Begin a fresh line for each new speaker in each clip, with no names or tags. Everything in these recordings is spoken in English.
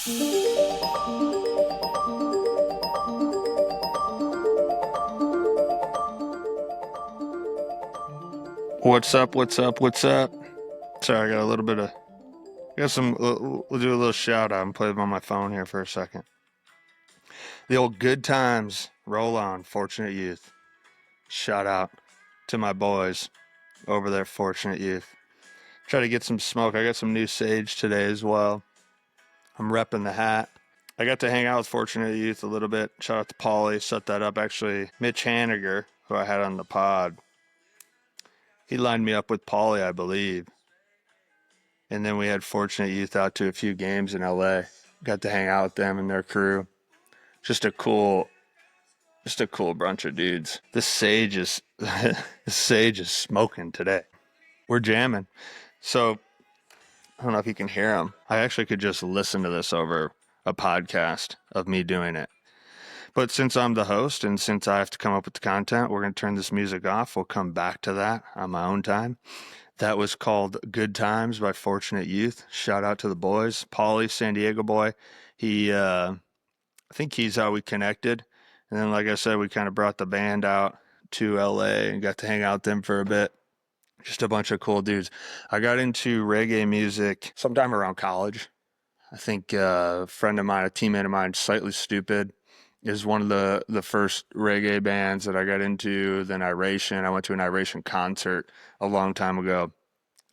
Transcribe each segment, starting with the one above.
What's up? What's up? What's up? Sorry, I got a little bit of. I got some. We'll do a little shout out and play them on my phone here for a second. The old good times roll on, Fortunate Youth. Shout out to my boys over there, Fortunate Youth. Try to get some smoke. I got some new sage today as well. I'm repping the hat. I got to hang out with Fortunate Youth a little bit. Shout out to Paulie, set that up. Actually, Mitch Haniger, who I had on the pod, he lined me up with Paulie, I believe. And then we had Fortunate Youth out to a few games in LA. Got to hang out with them and their crew. Just a cool bunch of dudes. The sage is smoking today. We're jamming. So I don't know if you can hear them. I actually could just listen to this over a podcast of me doing it. But since I'm the host and since I have to come up with the content, we're going to turn this music off. We'll come back to that on my own time. That was called Good Times by Fortunate Youth. Shout out to the boys. Paulie, San Diego boy. I think he's how we connected. And then, like I said, we kind of brought the band out to LA and got to hang out with them for a bit. Just a bunch of cool dudes. I got into reggae music sometime around college. I think a friend of mine, a teammate of mine, Slightly Stupid, is one of the first reggae bands that I got into. Then Iration. I went to an Iration concert a long time ago.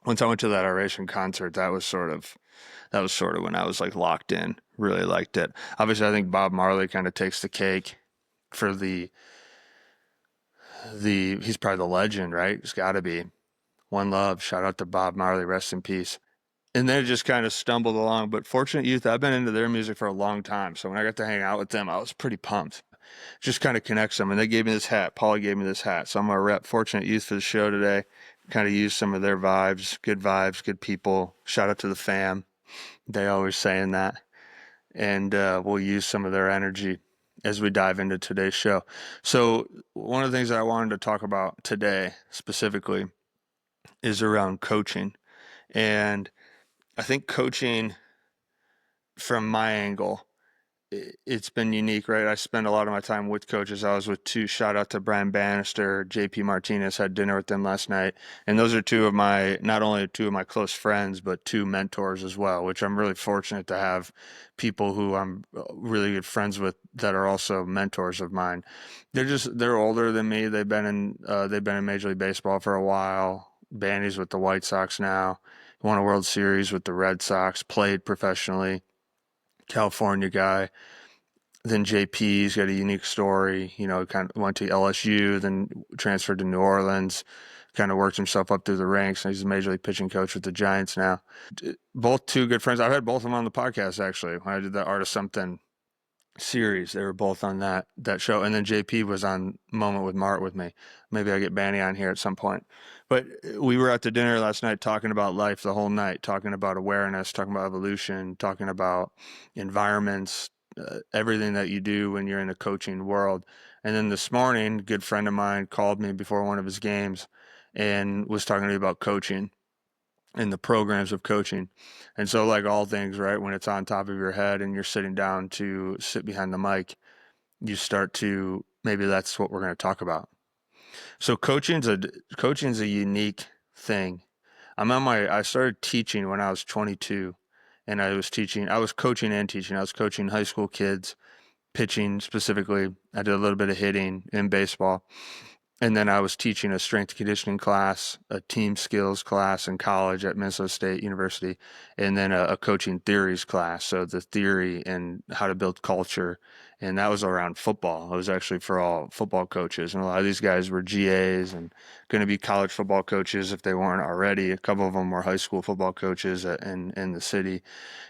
Once I went to that Iration concert, that was sort of when I was like locked in. Really liked it. Obviously, I think Bob Marley kind of takes the cake for the he's probably the legend, right? It's got to be. One Love. Shout out to Bob Marley. Rest in peace. And then it just kind of stumbled along. But Fortunate Youth, I've been into their music for a long time. So when I got to hang out with them, I was pretty pumped. Just kind of connects them. And they gave me this hat. Paula gave me this hat. So I'm going to rep Fortunate Youth for the show today. Kind of use some of their vibes, good people. Shout out to the fam. They always saying that. And we'll use some of their energy as we dive into today's show. So one of the things that I wanted to talk about today specifically is around coaching. And I think coaching, from my angle, it's been unique, right? I spend a lot of my time with coaches. I was with shout out to Brian Bannister, JP Martinez, had dinner with them last night. And those are not only two of my close friends, but two mentors as well, which I'm really fortunate to have people who I'm really good friends with that are also mentors of mine. They're older than me. They've been in Major League Baseball for a while. Banny's with the White Sox now. Won a World Series with the Red Sox, played professionally, California guy. Then JP's got a unique story, kind of went to LSU, then transferred to New Orleans, kind of worked himself up through the ranks, and he's a major league pitching coach with the Giants now. Both two good friends. I've had both of them on the podcast, actually. When I did the Art of Something series, they were both on that show. And then JP was on Moment with Mart with me. Maybe I'll get Banny on here at some point. But we were at the dinner last night talking about life the whole night, talking about awareness, talking about evolution, talking about environments, everything that you do when you're in the coaching world. And then this morning, a good friend of mine called me before one of his games and was talking to me about coaching and the programs of coaching. And so, like all things, right, when it's on top of your head and you're sitting down to sit behind the mic, you start to, maybe that's what we're going to talk about. So coaching's a unique thing. I started teaching when I was 22, and I was coaching and teaching. I was coaching high school kids, pitching specifically. I did a little bit of hitting in baseball. And then I was teaching a strength and conditioning class, a team skills class in college at Minnesota State University, and then a coaching theories class. So the theory and how to build culture. And that was around football. It was actually for all football coaches. And a lot of these guys were GAs and going to be college football coaches if they weren't already. A couple of them were high school football coaches in the city.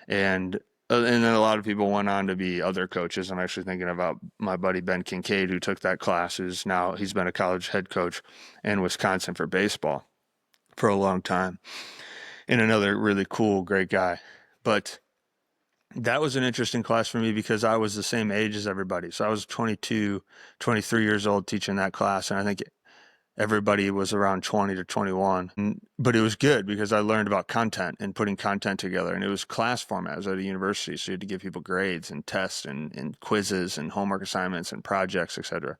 And then a lot of people went on to be other coaches. I'm actually thinking about my buddy Ben Kincaid, who took that class, he's been a college head coach in Wisconsin for baseball for a long time, and another really cool, great guy. But that was an interesting class for me because I was the same age as everybody. So I was 22, 23 years old teaching that class. And I think everybody was around 20 to 21. But it was good because I learned about content and putting content together. And it was class format. I was at a university, so you had to give people grades and tests and quizzes and homework assignments and projects, etc.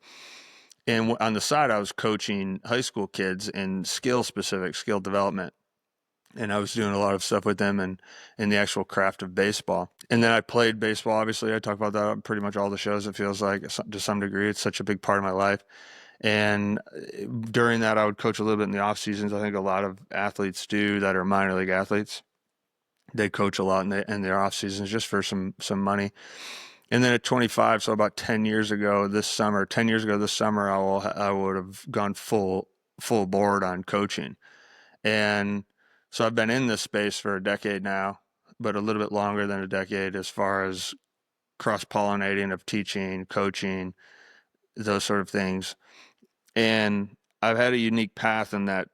And on the side, I was coaching high school kids in skill-specific skill development. And I was doing a lot of stuff with them and in the actual craft of baseball. And then I played baseball. Obviously, I talk about that on pretty much all the shows. It feels like to some degree, it's such a big part of my life. And during that, I would coach a little bit in the off seasons. I think a lot of athletes do that are minor league athletes. They coach a lot in their off seasons just for some money. And then at 25, so about 10 years ago this summer, I would have gone full board on coaching. And so I've been in this space for a decade now, but a little bit longer than a decade as far as cross-pollinating of teaching, coaching, those sort of things. And I've had a unique path in that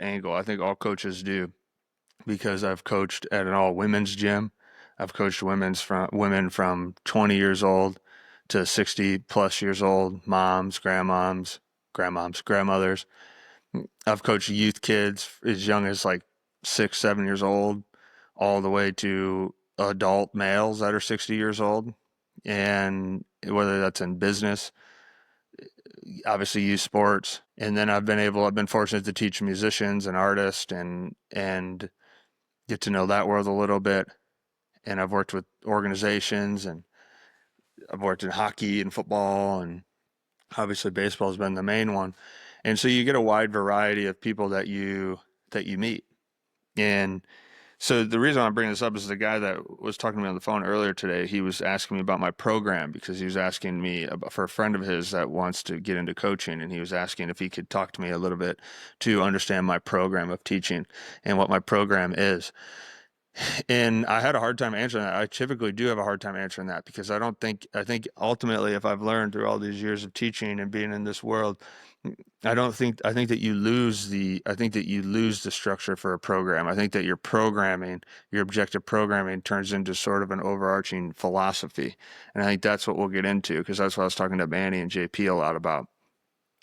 angle. I think all coaches do because I've coached at an all women's gym. I've coached women from 20 years old to 60 plus years old, moms, grandmothers. I've coached youth kids as young as like 6, 7 years old, all the way to adult males that are 60 years old. And whether that's in business, obviously youth sports. And then I've been fortunate to teach musicians and artists and get to know that world a little bit. And I've worked with organizations and I've worked in hockey and football and obviously baseball has been the main one. And so you get a wide variety of people that you meet. And so the reason I'm bringing this up is the guy that was talking to me on the phone earlier today. He was asking me about my program because he was asking me about, for a friend of his that wants to get into coaching, and he was asking if he could talk to me a little bit to understand my program of teaching and what my program is. And I had a hard time answering that. I typically do have a hard time answering that because I think ultimately if I've learned through all these years of teaching and being in this world, I think that I think that you lose the structure for a program. I think that your objective programming turns into sort of an overarching philosophy. And I think that's what we'll get into because that's what I was talking to Manny and JP a lot about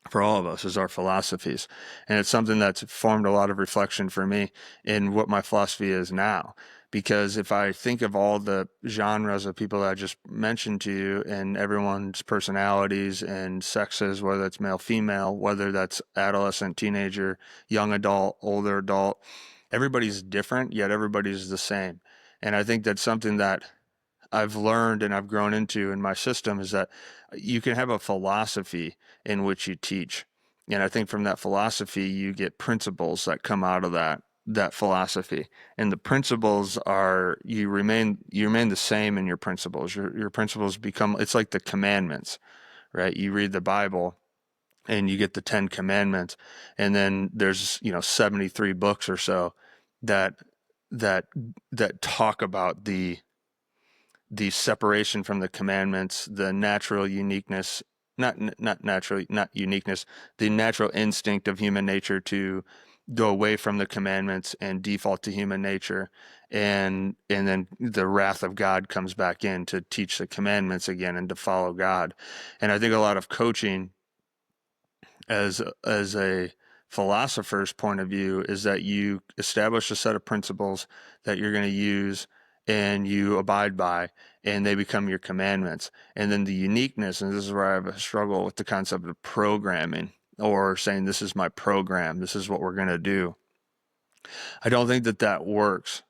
for all of us is our philosophies. And it's something that's formed a lot of reflection for me in what my philosophy is now. Because if I think of all the genres of people that I just mentioned to you and everyone's personalities and sexes, whether it's male, female, whether that's adolescent, teenager, young adult, older adult, everybody's different, yet everybody's the same. And I think that's something that I've learned and I've grown into in my system is that you can have a philosophy in which you teach. And I think from that philosophy, you get principles that come out of that philosophy. And the principles are you remain the same in your principles. Your principles become it's like the commandments, right? You read the Bible and you get the 10 commandments and then there's 73 books or so that that that talk about the separation from the commandments, the natural uniqueness, not uniqueness, the natural instinct of human nature to go away from the commandments and default to human nature, and then the wrath of God comes back in to teach the commandments again and to follow God. And I think a lot of coaching as a philosopher's point of view is that you establish a set of principles that you're going to use and you abide by, and they become your commandments. And then the uniqueness, and this is where I have a struggle with the concept of programming or saying, this is my program, this is what we're going to do. I don't think that works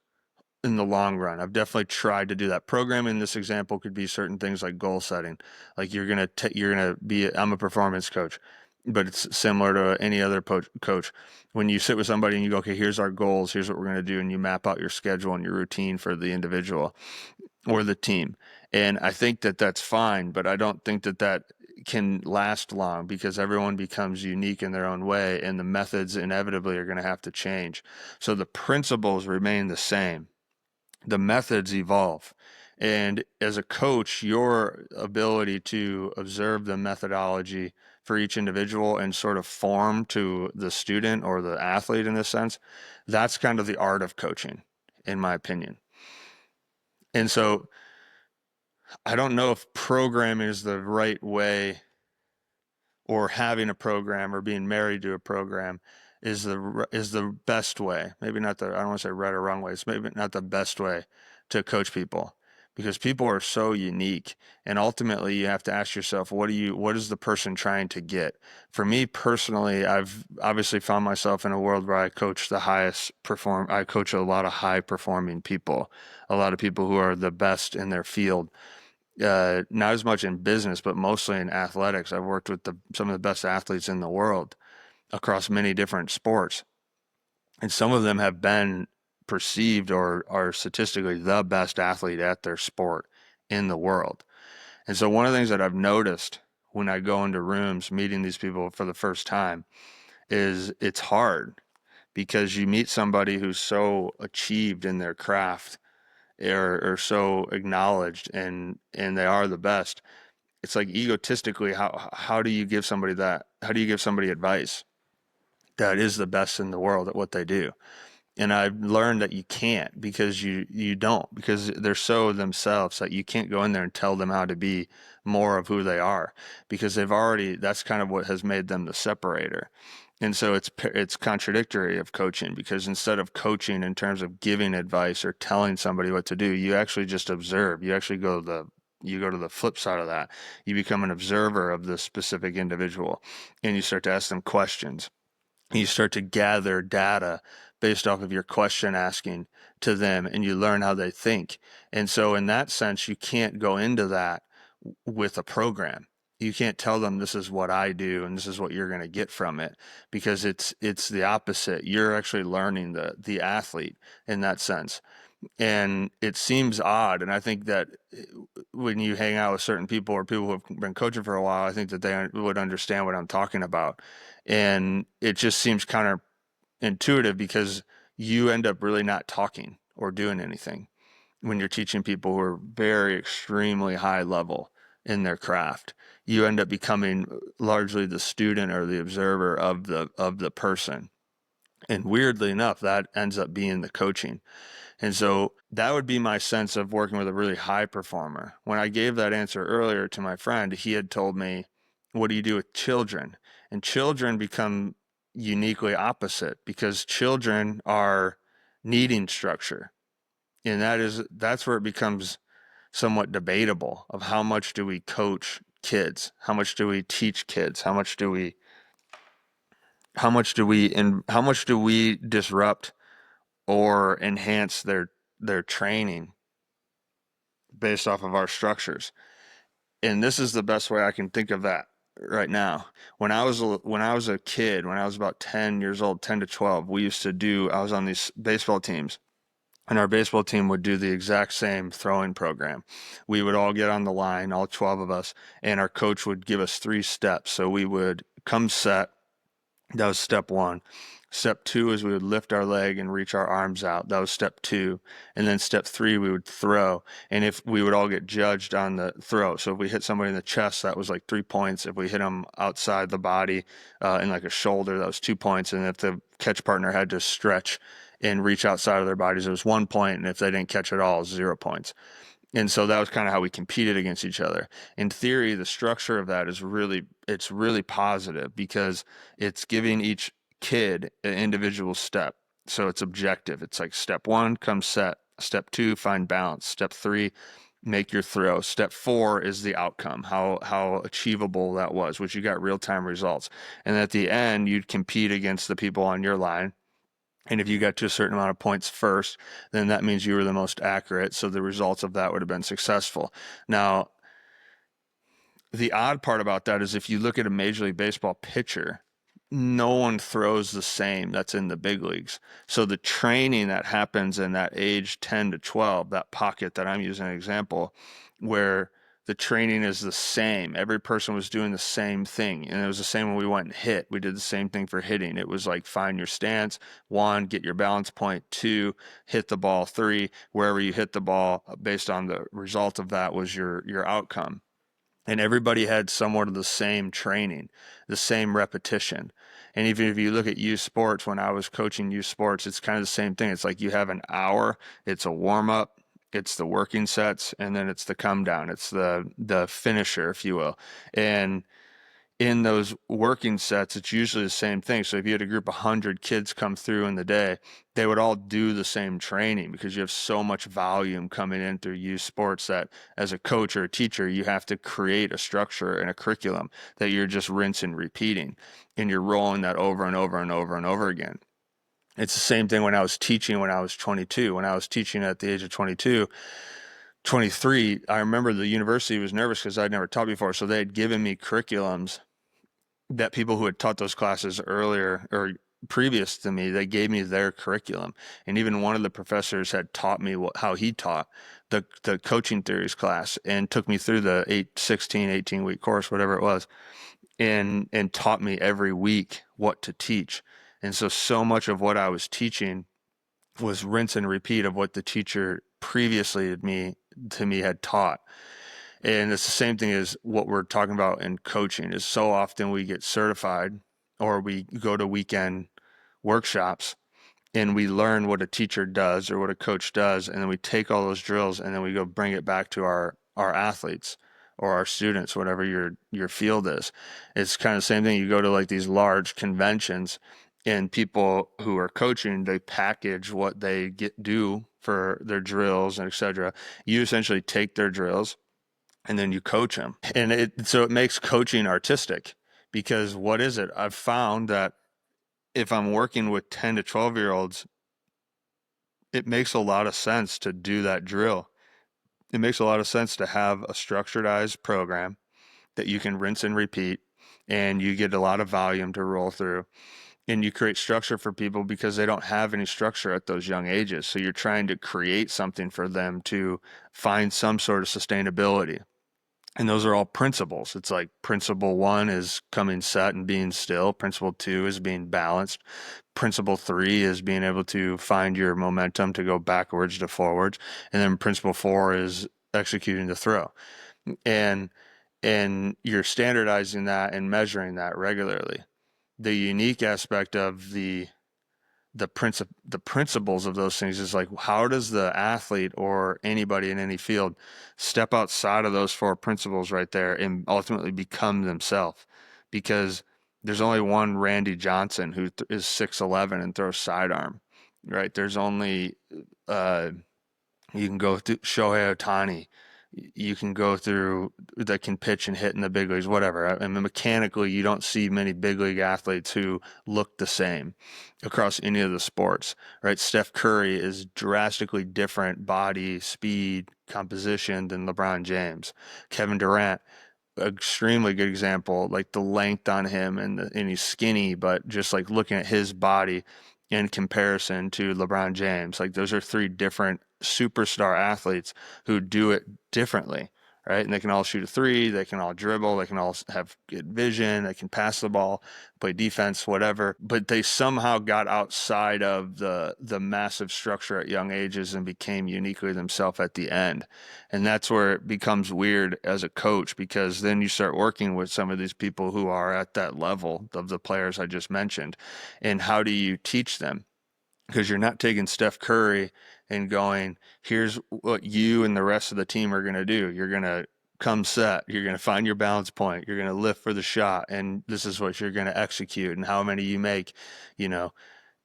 in the long run. I've definitely tried to do that. Programming in this example could be certain things like goal setting. Like I'm a performance coach, but it's similar to any other coach. When you sit with somebody and you go, okay, here's our goals, here's what we're going to do, and you map out your schedule and your routine for the individual or the team. And I think that that's fine, but I don't think that can last long because everyone becomes unique in their own way and the methods inevitably are going to have to change. So the principles remain the same. The methods evolve. And as a coach, your ability to observe the methodology for each individual and sort of form to the student or the athlete in this sense, that's kind of the art of coaching, in my opinion. And so I don't know if programming is the right way or having a program or being married to a program is the best way. Maybe not the, I don't want to say right or wrong way. It's maybe not the best way to coach people, because people are so unique, and ultimately you have to ask yourself, what is the person trying to get? For me personally, I've obviously found myself in a world where I coach a lot of high performing people, a lot of people who are the best in their field. Not as much in business, but mostly in athletics. I've worked with some of the best athletes in the world across many different sports. And some of them have been perceived or are statistically the best athlete at their sport in the world. And so one of the things that I've noticed when I go into rooms meeting these people for the first time is it's hard, because you meet somebody who's so achieved in their craft, or so acknowledged, and they are the best. It's like, egotistically, how do you give somebody that? How do you give somebody advice that is the best in the world at what they do? And I've learned that you can't, because you don't, because they're so themselves that you can't go in there and tell them how to be more of who they are, because that's kind of what has made them the separator. And so it's contradictory of coaching, because instead of coaching in terms of giving advice or telling somebody what to do, you actually just observe. You go to the flip side of that. You become an observer of this specific individual, and you start to ask them questions. You start to gather data based off of your question asking to them, and you learn how they think. And so in that sense, you can't go into that with a program. You can't tell them, this is what I do and this is what you're going to get from it, because it's the opposite. You're actually learning the athlete in that sense. And it seems odd. And I think that when you hang out with certain people, or people who have been coaching for a while, I think that they would understand what I'm talking about. And it just seems counterintuitive, because you end up really not talking or doing anything when you're teaching people who are very extremely high level in their craft. You end up becoming largely the student or the observer of the person. And weirdly enough, that ends up being the coaching. And so that would be my sense of working with a really high performer. When I gave that answer earlier to my friend, he had told me, what do you do with children? And children become uniquely opposite, because children are needing structure. And that's where it becomes somewhat debatable, of how much do we coach kids? How much do we teach kids? How much do we disrupt or enhance their training based off of our structures? And this is the best way I can think of that right now. When I was a kid, when I was about 10 years old, 10 to 12, I was on these baseball teams, and our baseball team would do the exact same throwing program. We would all get on the line, all 12 of us, and our coach would give us 3 steps. So we would come set. That was step one. Step two is we would lift our leg and reach our arms out. That was step two. And then step three, we would throw. And if we would all get judged on the throw. So if we hit somebody in the chest, that was like 3 points. If we hit them outside the body, in like a shoulder, that was 2 points. And if the catch partner had to stretch and reach outside of their bodies, it was 1 point. And if they didn't catch at all, it was 0 points. And so that was kind of how we competed against each other. In theory, the structure of that it's really positive, because it's giving each kid an individual step. So it's objective. It's like, step one, come set. Step two, find balance. Step three, make your throw. Step four is the outcome, how achievable that was, which you got real-time results. And at the end, you'd compete against the people on your line. And if you got to a certain amount of points first, then that means you were the most accurate. So the results of that would have been successful. Now, the odd part about that is, if you look at a Major League Baseball pitcher, no one throws the same that's in the big leagues. So the training that happens in that age 10 to 12, that pocket that I'm using an example, where the training is the same. Every person was doing the same thing. And it was the same when we went and hit. We did the same thing for hitting. It was like, find your stance. 1, get your balance point. 2, hit the ball. 3, wherever you hit the ball, based on the result of that, was your outcome. And everybody had somewhat of the same training, the same repetition. And even if you look at youth sports, when I was coaching youth sports, it's kind of the same thing. It's like, you have an hour, it's a warm up, it's the working sets, and then it's the come down. It's the finisher, if you will. And in those working sets, it's usually the same thing. So if you had a group of 100 kids come through in the day, they would all do the same training because you have so much volume coming in through youth sports that as a coach or a teacher, you have to create a structure and a curriculum that you're just rinsing and repeating, and you're rolling that over and over and over and over again. It's the same thing when I was teaching when I was 22. When I was teaching at the age of 22, 23, I remember the university was nervous because I'd never taught before. So they had given me curriculums that people who had taught those classes earlier or previous to me, they gave me their curriculum. And even one of the professors had taught me how he taught the coaching theories class and took me through the 18 week course, whatever it was, and taught me every week what to teach. And so much of what I was teaching was rinse and repeat of what the teacher previously to me had taught. And it's the same thing as what we're talking about in coaching is so often we get certified or we go to weekend workshops and we learn what a teacher does or what a coach does. And then we take all those drills and then we go bring it back to our athletes or our students, whatever your field is. It's kind of the same thing. You go to like these large conventions and people who are coaching, they package what they do for their drills and etc. You essentially take their drills and then you coach them. And so it makes coaching artistic because what is it? I've found that if I'm working with 10 to 12-year-olds, it makes a lot of sense to do that drill. It makes a lot of sense to have a structuredized program that you can rinse and repeat, and you get a lot of volume to roll through. And you create structure for people because they don't have any structure at those young ages. So you're trying to create something for them to find some sort of sustainability. And those are all principles. It's like principle 1 is coming set and being still. Principle 2 is being balanced. Principle 3 is being able to find your momentum to go backwards to forwards. And then principle 4 is executing the throw. And you're standardizing that and measuring that regularly. The unique aspect of the principles of those things is like, how does the athlete or anybody in any field step outside of those 4 principles right there and ultimately become themselves? Because there's only one Randy Johnson who is 6'11" and throws sidearm, right? There's only you can go through Shohei Ohtani. You can go through that can pitch and hit in the big leagues, whatever. I mean, mechanically, you don't see many big league athletes who look the same across any of the sports, right? Steph Curry is drastically different body, speed, composition than LeBron James. Kevin Durant, extremely good example, like the length on him and he's skinny, but just like looking at his body in comparison to LeBron James, like those are 3 different superstar athletes who do it differently, right? And they can all shoot a 3, they can all dribble, they can all have good vision, they can pass the ball, play defense, whatever. But they somehow got outside of the massive structure at young ages and became uniquely themselves at the end. And that's where it becomes weird as a coach, because then you start working with some of these people who are at that level of the players I just mentioned. And how do you teach them? Because you're not taking Steph Curry and going, here's what you and the rest of the team are going to do. You're going to come set. You're going to find your balance point. You're going to lift for the shot. And this is what you're going to execute. And how many you make, you know,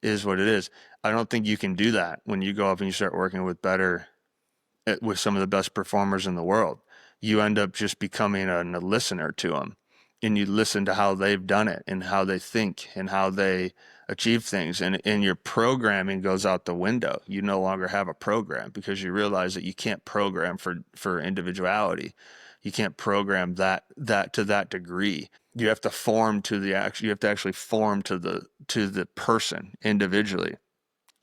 is what it is. I don't think you can do that when you go up and you start working with some of the best performers in the world. You end up just becoming a listener to them, and you listen to how they've done it and how they think and how they achieve things, and your programming goes out the window. You no longer have a program because you realize that you can't program for individuality. You can't program that to that degree. You have to form to the action. You have to actually form to the person individually.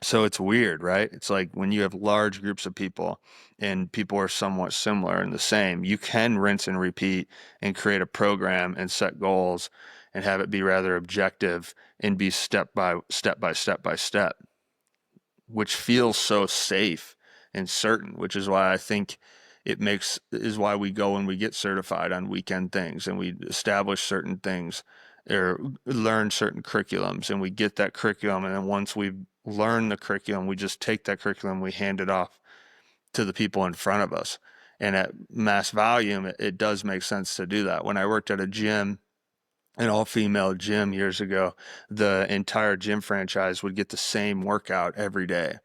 So it's weird, right? It's like when you have large groups of people and people are somewhat similar and the same, you can rinse and repeat and create a program and set goals and have it be rather objective and be step by step by step by step, which feels so safe and certain, which is why I think is why we go and we get certified on weekend things and we establish certain things or learn certain curriculums, and we get that curriculum, and then once we've learned the curriculum, we just take that curriculum, we hand it off to the people in front of us. And at mass volume, it does make sense to do that. When I worked at a gym an all-female gym years ago, the entire gym franchise would get the same workout every day.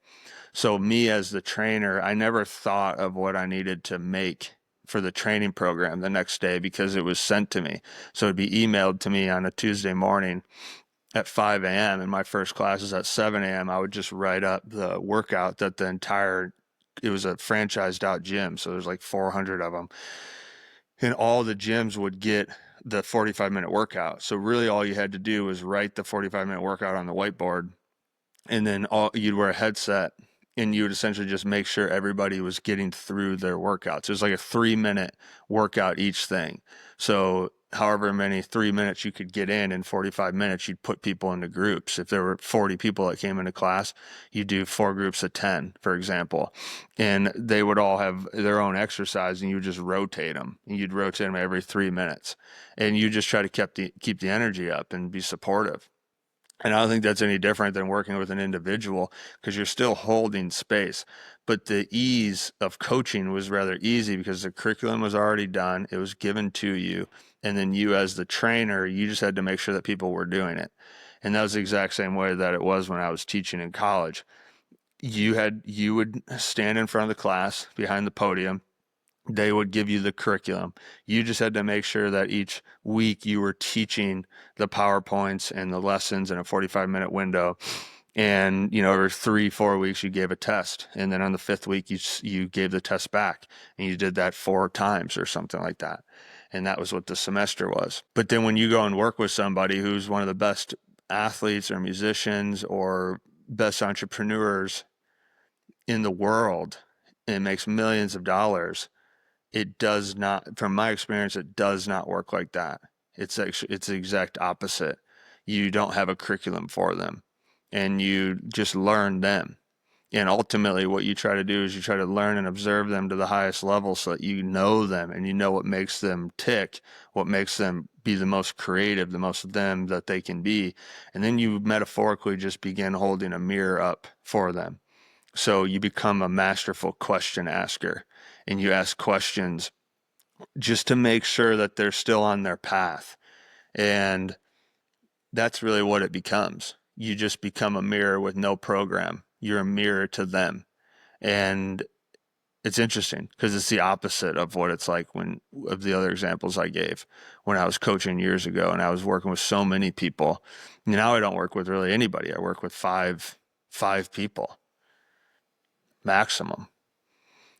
So me as the trainer, I never thought of what I needed to make for the training program the next day because it was sent to me. So it'd be emailed to me on a Tuesday morning at 5 a.m. and my first class is at 7 a.m. I would just write up the workout that it was a franchised out gym. So there's like 400 of them, and all the gyms would get the 45-minute workout. So really all you had to do was write the 45-minute workout on the whiteboard, and then you'd wear a headset and you would essentially just make sure everybody was getting through their workouts. It was like a 3-minute workout each thing. So however many 3 minutes you could get in 45 minutes, you'd put people into groups. If there were 40 people that came into class, you do 4 groups of 10, for example, and they would all have their own exercise, and you would just rotate them. You'd rotate them every 3 minutes, and you just try to keep the energy up and be supportive. And I don't think that's any different than working with an individual, because you're still holding space. But the ease of coaching was rather easy because the curriculum was already done. It was given to you. And then you, as the trainer, you just had to make sure that people were doing it. And that was the exact same way that it was when I was teaching in college. You would stand in front of the class behind the podium. They would give you the curriculum. You just had to make sure that each week you were teaching the PowerPoints and the lessons in a 45-minute window. And, every 3-4 weeks you gave a test. And then on the 5th week, you gave the test back, and you did that 4 times or something like that. And that was what the semester was. But then when you go and work with somebody who's one of the best athletes or musicians or best entrepreneurs in the world and makes millions of dollars, it does not, from my experience, it does not work like that. It's the exact opposite. You don't have a curriculum for them, and you just learn them. And ultimately what you try to do is you try to learn and observe them to the highest level so that you know them and you know what makes them tick, what makes them be the most creative, the most them that they can be. And then you metaphorically just begin holding a mirror up for them. So you become a masterful question asker, and you ask questions just to make sure that they're still on their path. And that's really what it becomes. You just become a mirror with no program. You're a mirror to them. And it's interesting because it's the opposite of what it's like of the other examples I gave when I was coaching years ago and I was working with so many people. Now I don't work with really anybody. I work with five people maximum.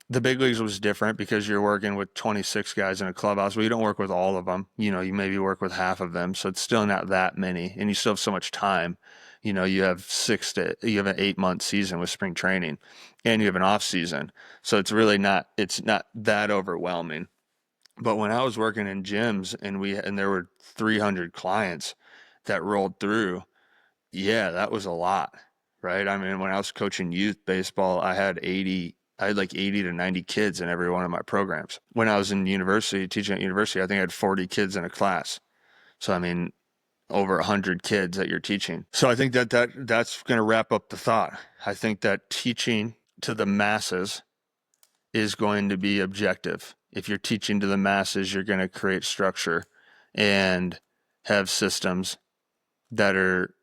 The big leagues was different because you're working with 26 guys in a clubhouse. Well, you don't work with all of them. You maybe work with half of them. So it's still not that many. And you still have so much time. You have you have an 8-month season with spring training, and you have an off season. So it's not that overwhelming. But when I was working in gyms and there were 300 clients that rolled through, yeah, that was a lot, right? I mean, when I was coaching youth baseball, I had like 80 to 90 kids in every one of my programs. When I was in university, teaching at university, I think I had 40 kids in a class. So, I mean, over 100 kids that you're teaching. So I think that's going to wrap up the thought. I think that teaching to the masses is going to be objective. If you're teaching to the masses, you're going to create structure and have systems that are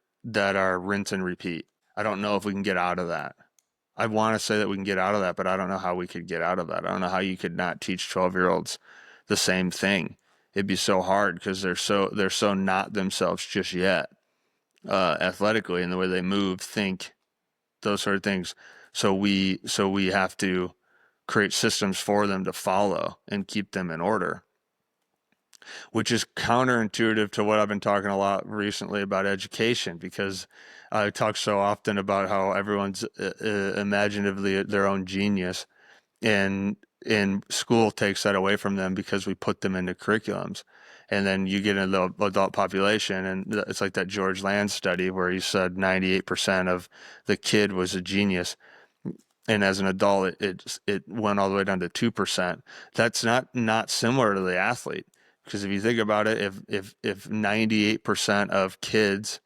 rinse and repeat. I don't know if we can get out of that. I want to say that we can get out of that, but I don't know how we could get out of that. I don't know how you could not teach 12-year-olds the same thing. It'd be so hard because they're so not themselves just yet, athletically, and the way they move, think, those sort of things. So we have to create systems for them to follow and keep them in order, which is counterintuitive to what I've been talking a lot recently about education, because I talk so often about how everyone's imaginatively their own genius, and school takes that away from them because we put them into curriculums. And then you get into the adult population, and it's like that George Land study where he said 98% of the kid was a genius. And as an adult, it went all the way down to 2%. That's not similar to the athlete, because if you think about it, if 98% of kids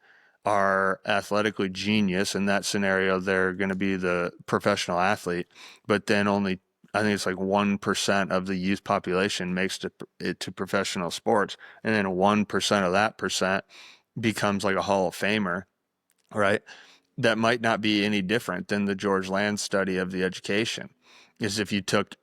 are athletically genius, in that scenario, they're going to be the professional athlete. But then only I think it's like 1% of the youth population makes it to professional sports. And then 1% of that percent becomes like a Hall of Famer, right? That might not be any different than the George Land study of the education. Is if you took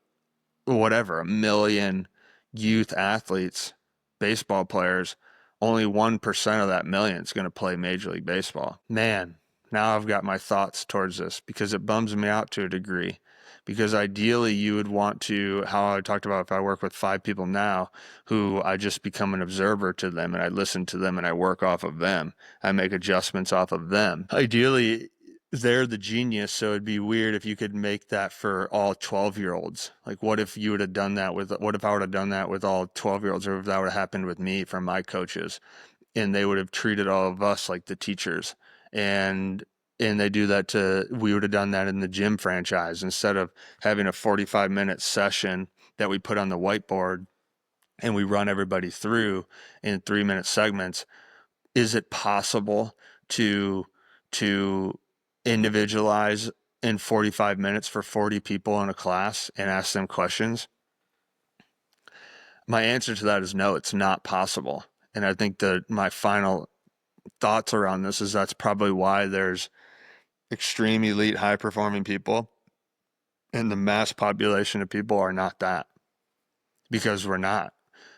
whatever, 1 million youth athletes, baseball players, only 1% of that million is going to play Major League Baseball. Man, now I've got my thoughts towards this because it bums me out to a degree. Because ideally, you would want to, how I talked about if I work with 5 people now who I just become an observer to them and I listen to them and I work off of them. I make adjustments off of them. Ideally, they're the genius, so it'd be weird if you could make that for all 12-year-olds. Like, what if you would have done that what if I would have done that with all 12-year-olds, or if that would have happened with me from my coaches, and they would have treated all of us like the teachers, and they do that we would have done that in the gym franchise instead of having a 45-minute session that we put on the whiteboard and we run everybody through in 3-minute segments. Is it possible to individualize in 45 minutes for 40 people in a class and ask them questions? My answer to that is no, it's not possible. And I think that my final thoughts around this is that's probably why there's extreme elite high performing people and the mass population of people are not that, because we're not.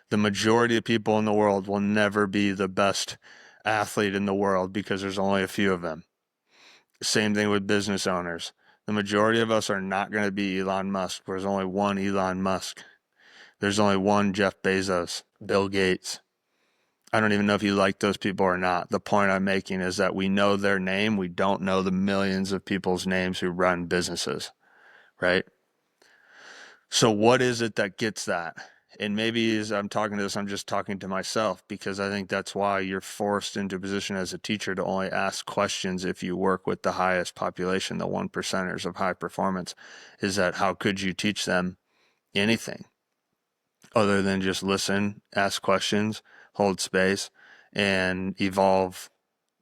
The majority of people in the world will never be the best athlete in the world because there's only a few of them. Same thing with business owners. The majority of us are not going to be Elon Musk. There's only one Elon Musk. There's only one Jeff Bezos, Bill Gates. I don't even know if you like those people or not. The point I'm making is that we know their name. We don't know the millions of people's names who run businesses, right? So what is it that gets that? And maybe as I'm talking to this, I'm just talking to myself, because I think that's why you're forced into a position as a teacher to only ask questions if you work with the highest population, the 1%ers of high performance, is that how could you teach them anything other than just listen, ask questions, hold space, and evolve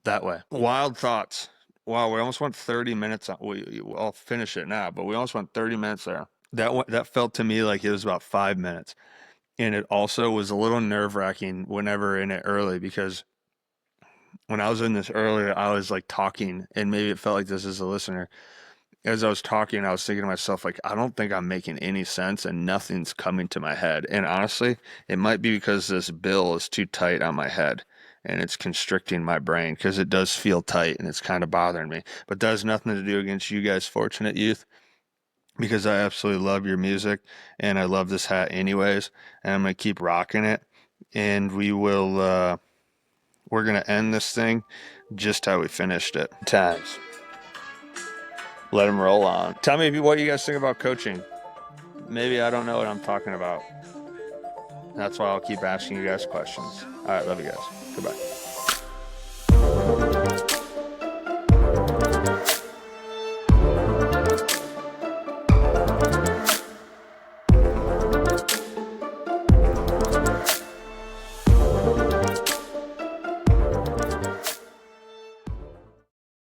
that way. Wild thoughts. Wow, we almost went 30 minutes. I'll finish it now, but we almost went 30 minutes there. That felt to me like it was about 5 minutes. And it also was a little nerve-wracking whenever in it early, because when I was in this earlier, I was like talking, and maybe it felt like this as a listener. As I was talking, I was thinking to myself, like, I don't think I'm making any sense and nothing's coming to my head. And honestly, it might be because this bill is too tight on my head and it's constricting my brain, because it does feel tight and it's kind of bothering me. But that has nothing to do against you guys, fortunate youth, because I absolutely love your music and I love this hat anyways, and I'm going to keep rocking it. And we're going to end this thing just how we finished it. Times. Let them roll on. Tell me what you guys think about coaching. Maybe I don't know what I'm talking about. That's why I'll keep asking you guys questions. All right, love you guys. Goodbye.